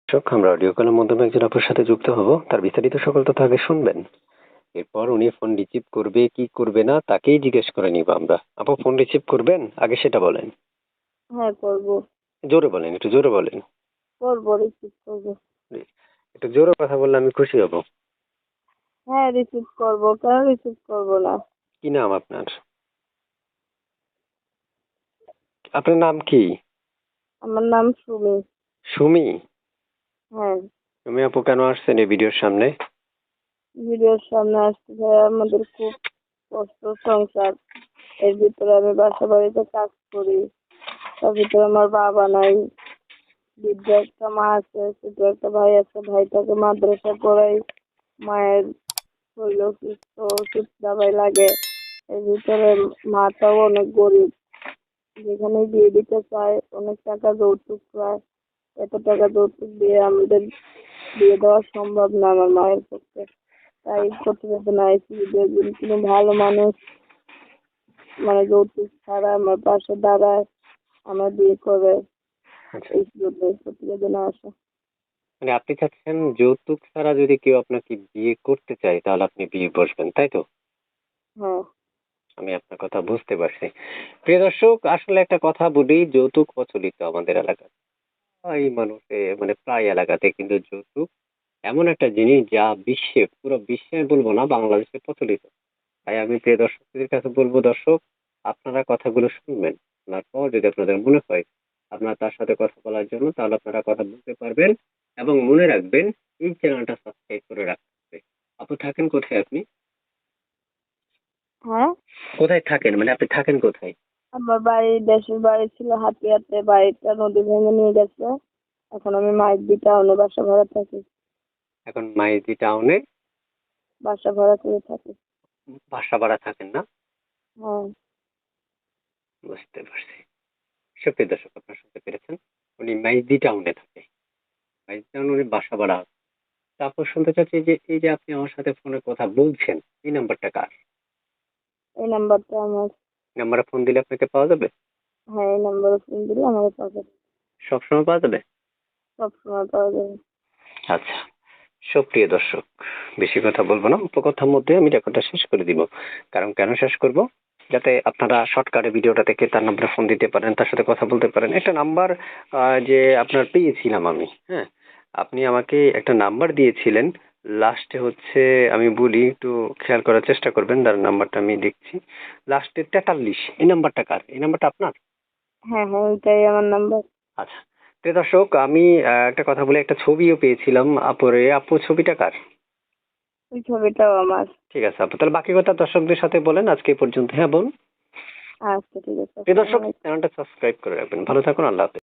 দর্শক, আমরা অডিও কলের মাধ্যমে একজন আপুর সাথে যুক্ত হব। তার বিস্তারিত সকল তথ্য আগে শুনবেন, এরপর উনি ফোন রিসিভ করবে কি করবে না তাকেই জিজ্ঞেস করে নিব আমরা। আপু, ফোন রিসিভ করবেন? আগে সেটা বলেন। হ্যাঁ করবো। জোরে বলেন, একটু জোরে বলেন। করবো, রিসিভ করবো। একটু জোরে কথা বললে আমি খুশি হব। হ্যাঁ রিসিভ করবো, কেন রিসিভ করবো না? কি নাম আপনার? আপনার নাম কি? আমার নাম সুমি। সুমি? হ্যাঁ। সুমি আপু, কেন আসছেন এই ভিডিওর সামনে? ভিডিওর সামনে আসতে চাই, আমাদের খুব কষ্ট সংসার। এর ভিতরে আমি বাসা বাড়িতে কাজ করি, তার ভিতরে আমার বাবা নাই, বৃদ্ধ একটা মা আছে, ছোট একটা ভাই আছে, ভাইটাকে মাদ্রাসায় পড়াই। মায়ের শরীর অসুস্থ, ওষুধ দাবাই লাগে। এর ভিতরে মাটাও অনেক গরিব, যেখানে বিয়ে দিতে চায় অনেক টাকা যৌতুক চায়। এত টাকা যৌতুক দিয়ে আমাদের বিয়ে দেওয়া সম্ভব না আমার মায়ের পক্ষে। তাই প্রতিবেদন আইসি দেখবেন কোনো ভালো মানুষ মানে যৌতুক ছাড়া আমার পাশে দাঁড়ায়, আমার বিয়ে করে। আচ্ছা, এই জন্যই প্রতিবেদনে আসা। মানে আপনি চাচ্ছেন যৌতুক ছাড়া যদি কেউ আপনাকে বিয়ে করতে চায় তাহলে আপনি বিয়ে বসবেন, তাই তো? হ্যাঁ। আমি আপনার কথা বুঝতে পারছি। প্রিয় দর্শক, আসলে একটা কথা বলি, যৌতুক প্রচলিত আমাদের এলাকায়। এই মানুষে মানে প্রায় এলাকাতে কিন্তু যৌতুক এমন একটা জিনিস যা বিশ্বে, পুরো বিশ্বে বলবো না, বাংলাদেশে প্রচলিত। তাই আমি প্রিয় দর্শকদের কাছে বলবো, দর্শক আপনারা কথাগুলো শুনবেন, শোনার পর যদি আপনাদের মনে হয় আপনারা তার সাথে কথা বলার জন্য, তাহলে আপনারা কথা বলতে পারবেন। এবং মনে রাখবেন, এই চ্যানেলটা সাবস্ক্রাইব করে রাখতে হবে। আপু, থাকেন কোথায় আপনি? হ্যাঁ, কোথায় থাকেন, মানে আপনি থাকেন কোথায়? আমার বাড়ি, দেশের বাড়ি ছিল হাতিয়াতে, বাড়িটা নদী ভেঙে নিয়ে গেছে। এখন আমি মাইজদি টাউনে বাসা ভাড়া থাকি। এখন মাইজি টাউনে বাসা ভাড়া করে থাকি। বাসা ভাড়া থাকেন না? হ্যাঁ। বুঝতে পারছি। সুপ্রিয় দর্শক, আপনারা শুনতে পেরেছেন, উনি মাইজদি টাউনে থাকে। মাইজদি টাউনে উনি বাসা ভাড়া আছে। তারপর শুনতে চাচ্ছি যে এই যে আপনি আমার সাথে ফোনে কথা বলছেন, এই নাম্বারটা কার? এই নাম্বারটা আমার। নাম্বারে ফোন দিলে আপনাকে পাওয়া যাবে? হ্যাঁ, এই নাম্বারে ফোন দিলে আমাকে পাবে। সবসময় পাওয়া যাবে? সবসময় পাওয়া যাবে। আচ্ছা, সুপ্রিয় দর্শক, বেশি কথা বলবো না, উপকথার মধ্যে আমি রেকর্ডটা শেষ করে দিব। কারণ কেন শেষ করব? যাতে আপনারা শর্টকাটে ভিডিওটা দেখে তার নাম্বারে ফোন দিতে পারেন, তার সাথে কথা বলতে পারেন। একটা নাম্বার যে আপনার পেয়েছিলাম আমি, হ্যাঁ, আপনি আমাকে একটা নাম্বার দিয়েছিলেন। লাস্টে হচ্ছে, আমি বলি, একটু খেয়াল করার চেষ্টা করবেন, তার নাম্বারটা আমি দেখছি। লাস্টে 43, এই নাম্বারটা কার? এই নাম্বারটা আপনার? হ্যাঁ হ্যাঁ, ওইটাই আমার নাম্বার। আচ্ছা, প্রিয় দর্শক, আমি একটা কথা বলে, একটা ছবিও পেয়েছিলাম আপরে। আপু, ছবিটা কার? ওই ছবিটাও আমার। ঠিক আছে আপু, তাহলে বাকি কথা দর্শকদের সাথে বলেন আজকে এই পর্যন্ত। হ্যাঁ, বলুন। আচ্ছা ঠিক আছে, প্রিয় আসসালামু দর্শক, আলাইকুম। চ্যানেলটা সাবস্ক্রাইব করে রাখবেন। ভালো থাকুন, আল্লাহ হাফেজ।